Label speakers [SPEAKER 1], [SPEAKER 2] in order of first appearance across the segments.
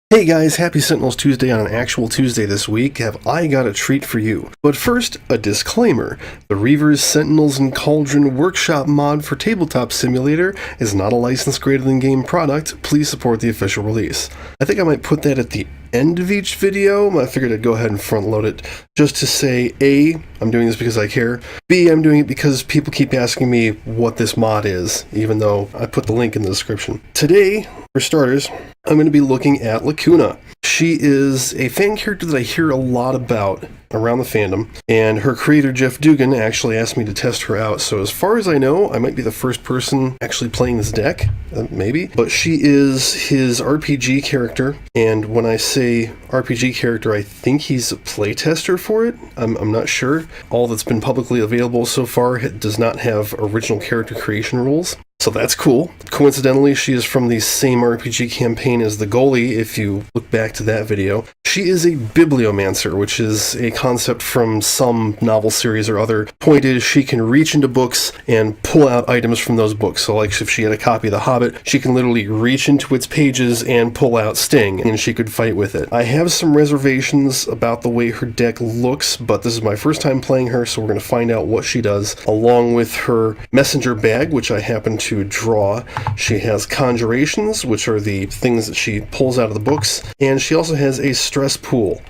[SPEAKER 1] Hey guys, happy Sentinels Tuesday on an actual Tuesday this week. Have I got a treat for you? But first, a disclaimer. The Reaver's Sentinels and Cauldron Workshop mod for Tabletop Simulator is not a licensed greater than game product. Please support the official release. I think I might put that at the end of each video. I figured I'd go ahead and front load it just to say, A, I'm doing this because I care. B, I'm doing it because people keep asking me what this mod is, even though I put the link in the description. Today, for starters, I'm going to be looking at Lacuna. She is a fan character that I hear a lot about around the fandom, and her creator Jeff Dugan actually asked me to test her out, so as far as I know, I might be the first person actually playing this deck, maybe, but she is his RPG character, and when I say RPG character, I think he's a playtester for it. I'm not sure. All that's been publicly available so far does not have original character creation rules. So that's cool. Coincidentally, she is from the same RPG campaign as the goalie, if you look back to that video. She is a Bibliomancer, which is a concept from some novel series or other. Point is, she can reach into books and pull out items from those books. So like if she had a copy of The Hobbit, she can literally reach into its pages and pull out Sting, and she could fight with it. I have some reservations about the way her deck looks, but this is my first time playing her, so we're going to find out what she does, along with her messenger bag, which I happen to draw. She has conjurations, which are the things that she pulls out of the books, and she also has a stress pool,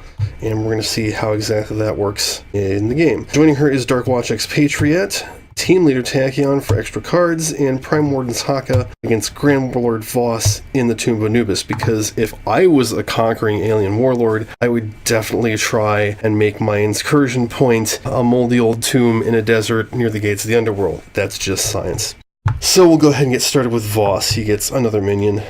[SPEAKER 1] and we're going to see how exactly that works in the game. Joining her is Darkwatch Expatriate, Team Leader Tachyon for extra cards, and Prime Warden's Haka against Grand Warlord Voss in the Tomb of Anubis, because if I was a conquering alien warlord, I would definitely try and make my incursion point a moldy old tomb in a desert near the gates of the underworld. That's just science. So we'll go ahead and get started with Voss. He gets another minion.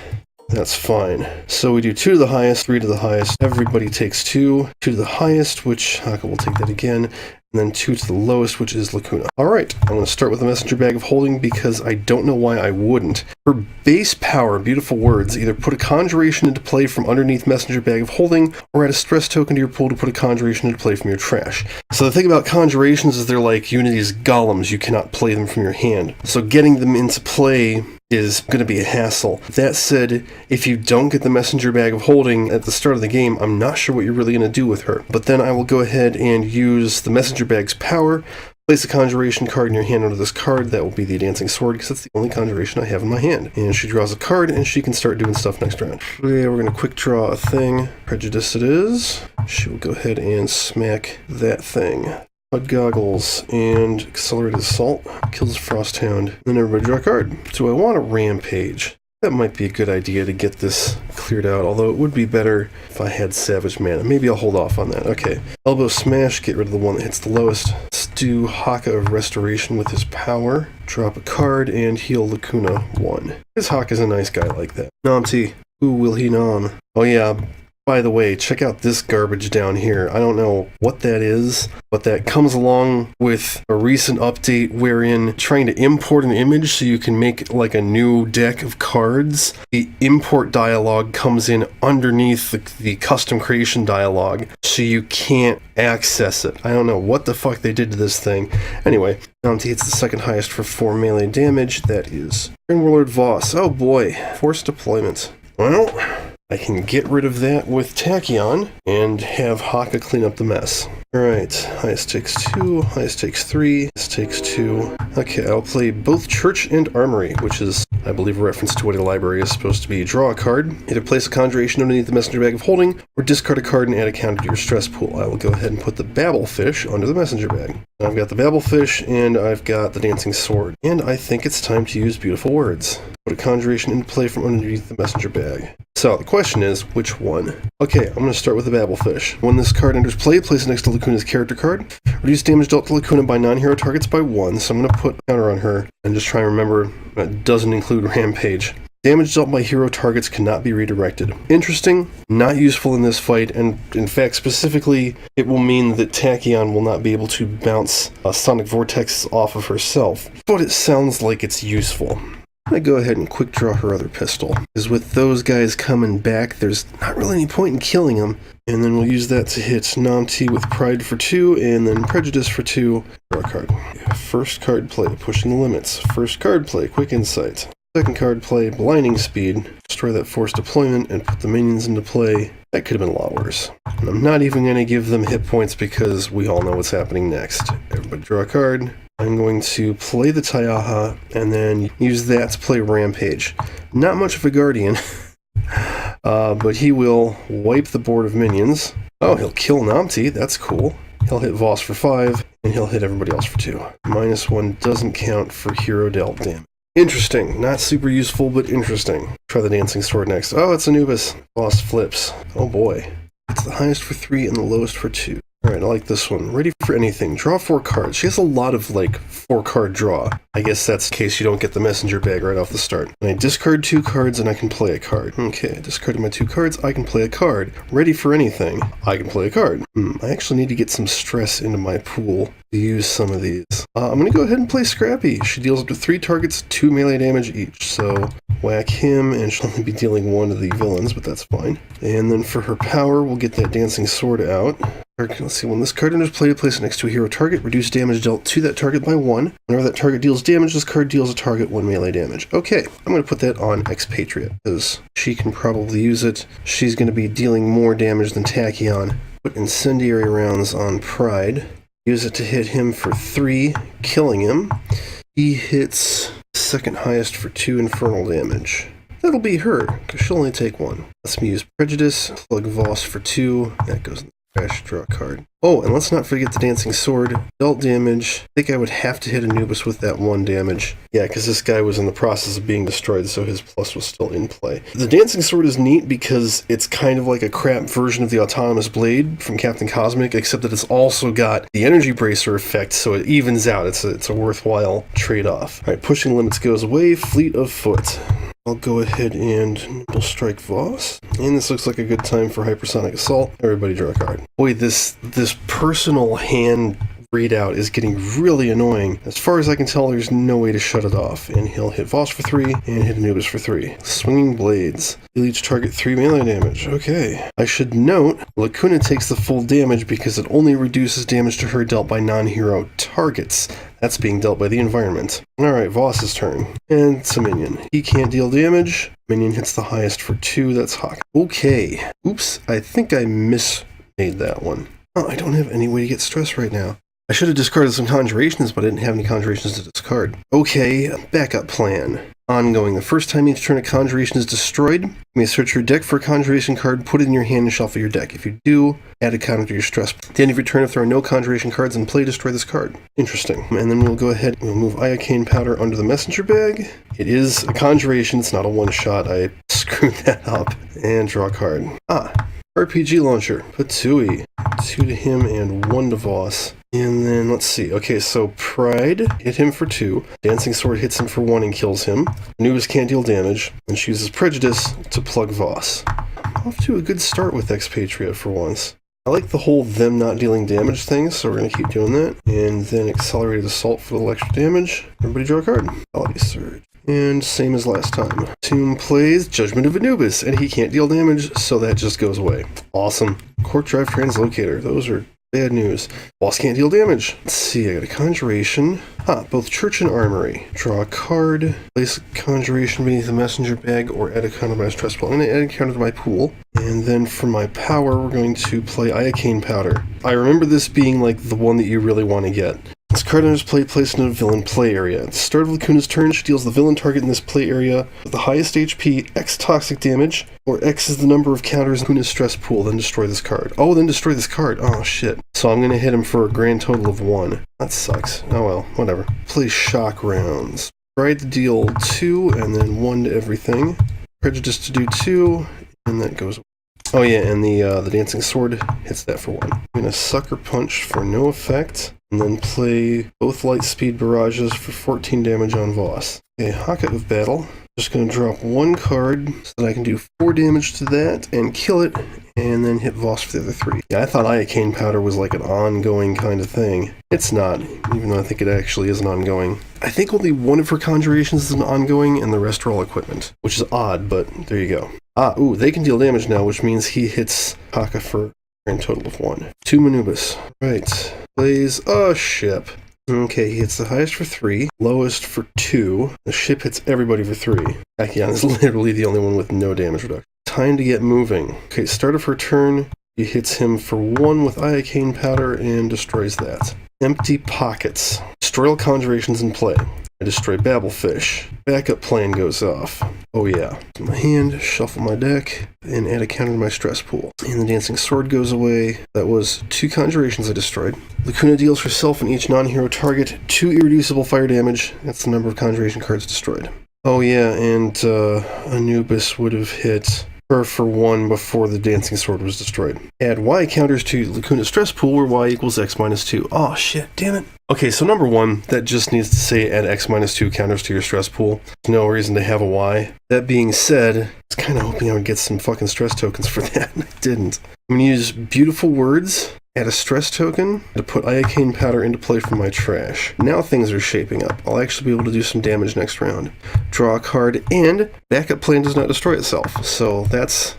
[SPEAKER 1] That's fine. So we do 2 to the highest, 3 to the highest. Everybody takes 2. 2 to the highest, which Haka will take that again. And then 2 to the lowest, which is Lacuna. Alright, I'm going to start with the Messenger Bag of Holding because I don't know why I wouldn't. For base power, beautiful words, either put a conjuration into play from underneath Messenger Bag of Holding, or add a stress token to your pool to put a conjuration into play from your trash. So the thing about conjurations is they're like Unity's golems, you cannot play them from your hand. So getting them into play is going to be a hassle. That said, if you don't get the Messenger Bag of Holding at the start of the game, I'm not sure what you're really going to do with her. But then I will go ahead and use the Messenger Bag's power, place a conjuration card in your hand under this card. That will be the Dancing Sword, because that's the only conjuration I have in my hand. And she draws a card, and she can start doing stuff next round. Okay, we're going to quick draw a thing. Prejudice it is. She will go ahead and smack that thing. HUD Goggles and Accelerated Assault kills Frosthound. Then everybody draw a card. Do I want a Rampage? That might be a good idea to get this cleared out, although it would be better if I had Savage Mana. Maybe I'll hold off on that. Okay. Elbow Smash, get rid of the one that hits the lowest. Let's do Haka of Restoration with his power. Drop a card and heal Lacuna 1. This Haka's a nice guy like that. Nomty. Who will he nom? Oh yeah. By the way, check out this garbage down here. I don't know what that is, but that comes along with a recent update wherein trying to import an image so you can make like a new deck of cards. The import dialog comes in underneath the custom creation dialog, so you can't access it. I don't know what the fuck they did to this thing. Anyway, Bounty hits the second highest for 4 melee damage. That is Grand Warlord Voss. Oh boy, forced deployment. Well, I can get rid of that with Tachyon and have Haka clean up the mess. Alright, highest takes 2, highest takes 3, this takes 2. Okay, I'll play both Church and Armory, which is, I believe, a reference to what a library is supposed to be. Draw a card, either place a conjuration underneath the Messenger Bag of Holding, or discard a card and add a counter to your stress pool. I will go ahead and put the Babblefish under the Messenger Bag. I've got the Babblefish, and I've got the Dancing Sword. And I think it's time to use Beautiful Words. Put a conjuration into play from underneath the Messenger Bag. So, the question is, which one? Okay, I'm going to start with the Babblefish. When this card enters play, place it next to Lacuna's character card. Reduce damage dealt to Lacuna by non-hero targets by 1, so I'm going to put a counter on her, and just try and remember that doesn't include Rampage. Damage dealt by hero targets cannot be redirected. Interesting, not useful in this fight, and in fact, specifically, it will mean that Tachyon will not be able to bounce Sonic Vortex off of herself, but it sounds like it's useful. I'm going to go ahead and quick draw her other pistol, because with those guys coming back, there's not really any point in killing them. And then we'll use that to hit Nomty with Pride for 2, and then Prejudice for 2. Draw a card. First card play, pushing the limits. First card play, Quick Insight. Second card, play Blinding Speed. Destroy that forced deployment and put the minions into play. That could have been a lot worse. And I'm not even going to give them hit points because we all know what's happening next. Everybody draw a card. I'm going to play the Tayaha and then use that to play Rampage. Not much of a Guardian, but he will wipe the board of minions. Oh, he'll kill Namti. That's cool. He'll hit Voss for 5, and he'll hit everybody else for 2. -1 doesn't count for hero dealt damage. Interesting. Not super useful, but interesting. Try the Dancing Sword next. Oh, it's Anubis. Voss flips. Oh boy. It's the highest for 3 and the lowest for 2. Alright, I like this one. Ready for anything. Draw 4 cards. She has a lot of, 4-card draw. I guess that's in case you don't get the messenger bag right off the start. And I discard 2 cards and I can play a card. Okay, I discarded my 2 cards, I can play a card. Ready for anything, I can play a card. I actually need to get some stress into my pool to use some of these. I'm going to go ahead and play Scrappy. She deals up to 3 targets, 2 melee damage each. So, whack him, and she'll only be dealing 1 to the villains, but that's fine. And then for her power, we'll get that Dancing Sword out. Let's see, when this card enters play, place it next to a hero target, reduce damage dealt to that target by 1. Whenever that target deals damage, this card deals a target 1 melee damage. Okay, I'm going to put that on Expatriate, because she can probably use it. She's going to be dealing more damage than Tachyon. Put Incendiary Rounds on Pride. Use it to hit him for 3, killing him. He hits second highest for 2 infernal damage. That'll be her, because she'll only take 1. Let's use Prejudice, plug Voss for 2. That goes in the trash, draw a card. Oh, and let's not forget the Dancing Sword. Dealt damage. I think I would have to hit Anubis with that 1 damage. Yeah, because this guy was in the process of being destroyed, so his plus was still in play. The Dancing Sword is neat because it's kind of like a crap version of the Autonomous Blade from Captain Cosmic, except that it's also got the Energy Bracer effect, so it evens out. It's a worthwhile trade-off. Alright, Pushing Limits goes away. Fleet of Foot. I'll go ahead and Nimble Strike Voss. And this looks like a good time for Hypersonic Assault. Everybody draw a card. Boy, this personal hand readout is getting really annoying. As far as I can tell, there's no way to shut it off. And he'll hit Voss for 3 and hit Anubis for 3. Swinging Blades. He'll each target 3 melee damage. Okay. I should note, Lacuna takes the full damage because it only reduces damage to her dealt by non-hero targets. That's being dealt by the environment. Alright, Voss's turn. And it's a minion. He can't deal damage. Minion hits the highest for 2. That's Hawk. Okay. Oops, I think I mismade that one. Oh, I don't have any way to get stress right now. I should have discarded some Conjurations, but I didn't have any Conjurations to discard. Okay, backup plan. Ongoing. The first time each turn a Conjuration is destroyed, you may search your deck for a Conjuration card, put it in your hand, and shuffle your deck. If you do, add a counter to your stress. At the end of your turn, if there are no Conjuration cards in play, destroy this card. Interesting. And then we'll go ahead and we'll move Iocaine Powder under the messenger bag. It is a Conjuration, it's not a one-shot. I screwed that up. And draw a card. RPG Launcher. Patui. 2 to him and 1 to Voss. And then, let's see. Okay, so Pride hit him for 2. Dancing Sword hits him for 1 and kills him. Anubis can't deal damage. And she uses Prejudice to plug Voss. Off to a good start with Expatriate for once. I like the whole them not dealing damage thing, so we're going to keep doing that. And then Accelerated Assault for the extra damage. Everybody draw a card. Quality Surge. And same as last time. Toon plays Judgment of Anubis, and he can't deal damage, so that just goes away. Awesome. Court Drive Translocator. Those are bad news. Boss can't deal damage. Let's see, I got a Conjuration. Both Church and Armory. Draw a card. Place a Conjuration beneath the messenger bag, or add a counter to my stress pool. I'm going to add a counter to my pool. And then for my power, we're going to play Iocaine Powder. I remember this being like the one that you really want to get. This card enters play placed in a villain play area. At the start of Lacuna's turn, she deals the villain target in this play area with the highest HP, X toxic damage, or X is the number of counters in Lacuna's stress pool, then destroy this card. Oh, then destroy this card. Oh, shit. So I'm going to hit him for a grand total of 1. That sucks. Oh well, whatever. Play Shock Rounds. Pride to deal 2, and then 1 to everything. Prejudice to do 2, and that goes away. Oh yeah, and the Dancing Sword hits that for 1. I'm going to Sucker Punch for no effect, and then play both Light Speed Barrages for 14 damage on Voss. Okay, Haka of Battle. Just going to drop 1 card so that I can do 4 damage to that and kill it, and then hit Voss for the other 3. Yeah, I thought Iocaine Powder was like an ongoing kind of thing. It's not, even though I think it actually is an ongoing. I think only one of her Conjurations is an ongoing, and the rest are all equipment, which is odd, but there you go. Ooh, they can deal damage now, which means he hits Haka for a grand total of 1. 2 Manubis. Right. Plays a ship. Okay, he hits the highest for 3, lowest for 2. The ship hits everybody for 3. Iocaine is literally the only one with no damage reduction. Time to get moving. Okay, start of her turn. He hits him for 1 with Iocaine Powder and destroys that. Empty pockets. Destroy all conjurations in play. I destroy Babblefish. Backup plan goes off. Oh yeah. My hand, shuffle my deck, and add a counter to my stress pool. And the Dancing Sword goes away. That was 2 conjurations I destroyed. Lacuna deals herself and each non-hero target 2 irreducible fire damage. That's the number of conjuration cards destroyed. Oh yeah, and Anubis would have hit her for 1 before the Dancing Sword was destroyed. Add Y counters to Lacuna's stress pool where Y equals X minus 2. Oh shit, damn it. Okay, so number 1, that just needs to say add X minus 2 counters to your stress pool. There's no reason to have a Y. That being said, I was kind of hoping I would get some fucking stress tokens for that, and I didn't. I'm going to use Beautiful Words, add a stress token to put Iocaine Powder into play from my trash. Now things are shaping up. I'll actually be able to do some damage next round. Draw a card, and backup plan does not destroy itself. So that's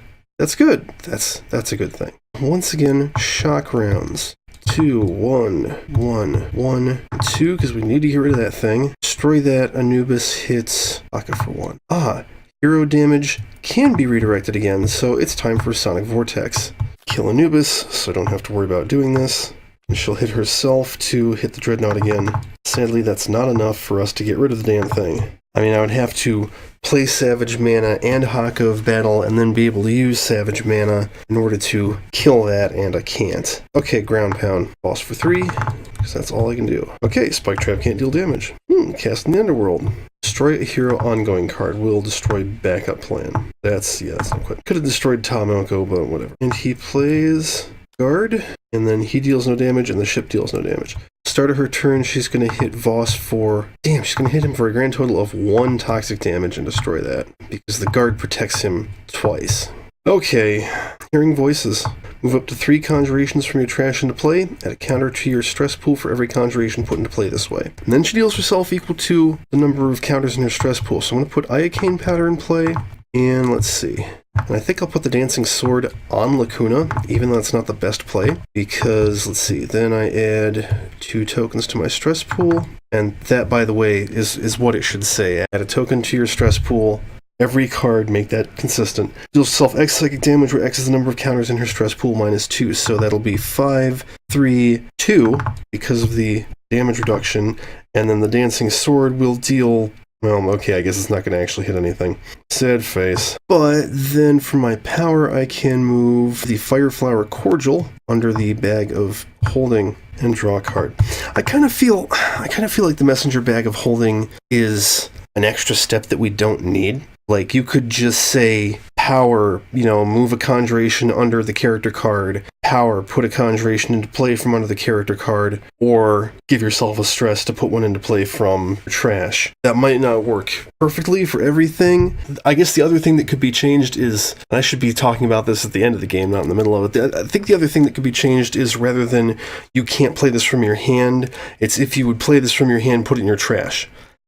[SPEAKER 1] good. That's a good thing. Once again, shock rounds. 2, 1, 1, 1, 2, because we need to get rid of that thing. Destroy that. Anubis hits Aka for 1. Hero damage can be redirected again, so it's time for Sonic Vortex. Kill Anubis, so I don't have to worry about doing this. And she'll hit herself to hit the Dreadnought again. Sadly, that's not enough for us to get rid of the damn thing. I mean, I would have to play Savage Mana and Haka of Battle and then be able to use Savage Mana in order to kill that, and I can't. Okay, Ground Pound. Boss for 3, because that's all I can do. Okay, Spike Trap can't deal damage. Cast in the Underworld. Destroy a hero ongoing card. Will destroy backup plan. That's not quite. Could have destroyed Tomoko, but whatever. And he plays Guard, and then he deals no damage, and the ship deals no damage. Start of her turn, she's going to hit Voss for... Damn, she's going to hit him for a grand total of 1 toxic damage and destroy that, because the guard protects him twice. Okay, Hearing Voices. Move up to 3 conjurations from your trash into play, add a counter to your stress pool for every conjuration put into play this way. And then she deals herself equal to the number of counters in her stress pool. So I'm going to put Iocaine Powder in play, and let's see. And I think I'll put the Dancing Sword on Lacuna, even though it's not the best play, because, let's see, then I add 2 tokens to my stress pool, and that, by the way, is what it should say. Add a token to your stress pool, every card, make that consistent. Deals self X psychic damage, where X is the number of counters in her stress pool minus 2, so that'll be 5, 3, 2, because of the damage reduction, and then the Dancing Sword will deal... Well, okay, I guess it's not going to actually hit anything. Sad face. But then for my power, I can move the Fireflower Cordial under the Bag of Holding and draw a card. I kind of feel like the Messenger Bag of Holding is an extra step that we don't need. Like, you could just say power, move a conjuration under the character card, power, put a conjuration into play from under the character card, or give yourself a stress to put one into play from trash. That might not work perfectly for everything. I guess the other thing that could be changed is, and I should be talking about this at the end of the game, not in the middle of it. I think the other thing that could be changed is, rather than you can't play this from your hand, it's if you would play this from your hand, put it in your trash.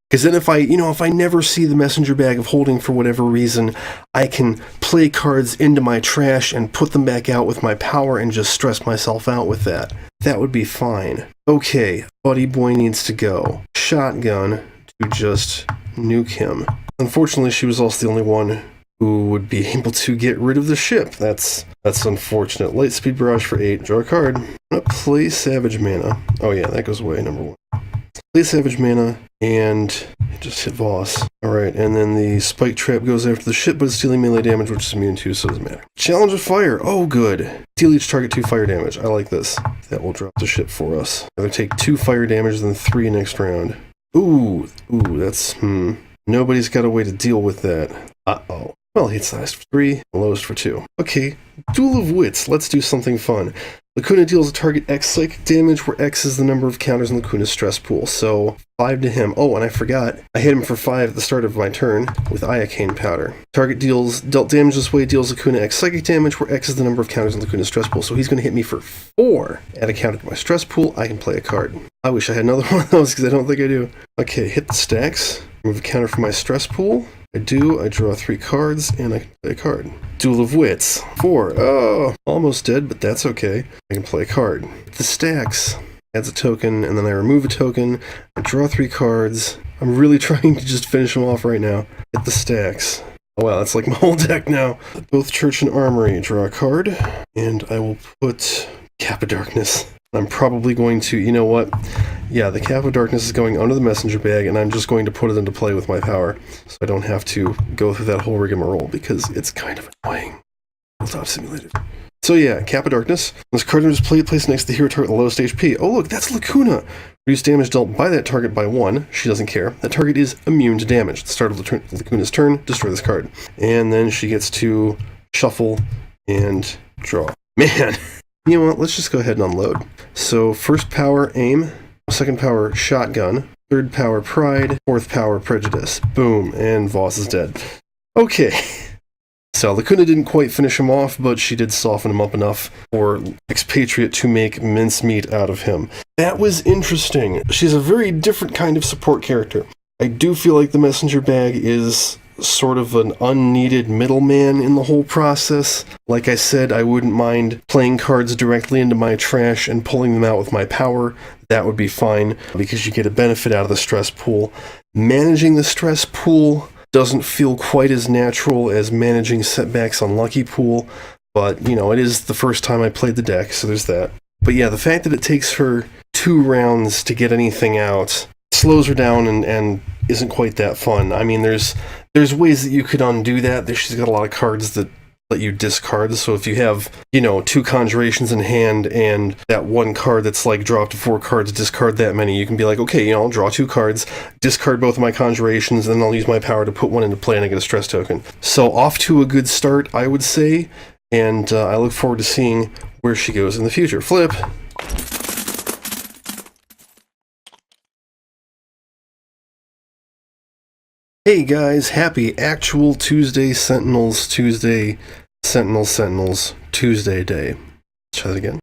[SPEAKER 1] Because then if I never see the Messenger Bag of Holding for whatever reason, I can play cards into my trash and put them back out with my power and just stress myself out with that. That would be fine. Okay, Buddy Boy needs to go. Shotgun to just nuke him. Unfortunately, she was also the only one who would be able to get rid of the ship. That's unfortunate. Lightspeed Barrage for 8. Draw a card. I'm going to play Savage Mana. Oh yeah, that goes away, number 1. Play Savage Mana, and just hit Voss. Alright, and then the Spike Trap goes after the ship, but it's dealing melee damage, which is immune to, so it doesn't matter. Challenge of Fire! Oh, good. Deal each target 2 fire damage. I like this. That will drop the ship for us. Rather take 2 fire damage than 3 next round. Ooh, that's, Nobody's got a way to deal with that. Uh-oh. Well, he hits the highest for 3, the lowest for 2. Okay, Duel of Wits. Let's do something fun. Lacuna deals a target X psychic damage, where X is the number of counters in Lacuna's stress pool, so 5 to him. Oh, and I forgot, I hit him for 5 at the start of my turn with Iocaine Powder. Target dealt damage this way, deals Lacuna X psychic damage, where X is the number of counters in Lacuna's stress pool, so he's going to hit me for 4. Add a counter to my stress pool, I can play a card. I wish I had another one of those, because I don't think I do. Okay, hit the stacks, remove a counter from my stress pool. I draw 3 cards, and I can play a card. Duel of Wits. 4. Oh, almost dead, but that's okay. I can play a card. The stacks. adds a token, and then I remove a token. I draw 3 cards. I'm really trying to just finish them off right now. Hit the stacks. Oh wow, that's like my whole deck now. Both Church and Armory, draw a card, and I will put Cap of Darkness. I'm probably going to, you know what? Yeah, the Cap of Darkness is going under the messenger bag, and I'm just going to put it into play with my power, so I don't have to go through that whole rigmarole, because it's kind of annoying. Tabletop Simulator. So yeah, Cap of Darkness. This card is placed next to the hero target with the lowest HP. Oh look, that's Lacuna! Reduce damage dealt by that target by 1. She doesn't care. That target is immune to damage. At the start of Lacuna's turn, destroy this card. And then she gets to shuffle and draw. Man! You know what, let's just go ahead and unload. So, first power, Aim. Second power, Shotgun. Third power, Pride. Fourth power, Prejudice. Boom, and Voss is dead. Okay. So, Lacuna didn't quite finish him off, but she did soften him up enough for Expatriate to make mincemeat out of him. That was interesting. She's a very different kind of support character. I do feel like the messenger bag is sort of an unneeded middleman in the whole process. Like I said, I wouldn't mind playing cards directly into my trash and pulling them out with my power. That would be fine, because you get a benefit out of the stress pool. Managing the stress pool doesn't feel quite as natural as managing setbacks on Lucky Pool, but, you know, it is the first time I played the deck, so there's that. But yeah, the fact that it takes her 2 rounds to get anything out slows her down and isn't quite that fun. I mean, there's ways that you could undo that. She's got a lot of cards that let you discard, so if you have, you know, 2 conjurations in hand and that one card that's like draw up to 4 cards, discard that many, you can be like, okay, you know, I'll draw 2 cards, discard both of my conjurations, and then I'll use my power to put one into play and I get a stress token. So off to a good start, I would say, and I look forward to seeing where she goes in the future. Flip! Hey guys, happy actual Tuesday, Sentinels Tuesday, Sentinels Tuesday day. Let's try that again.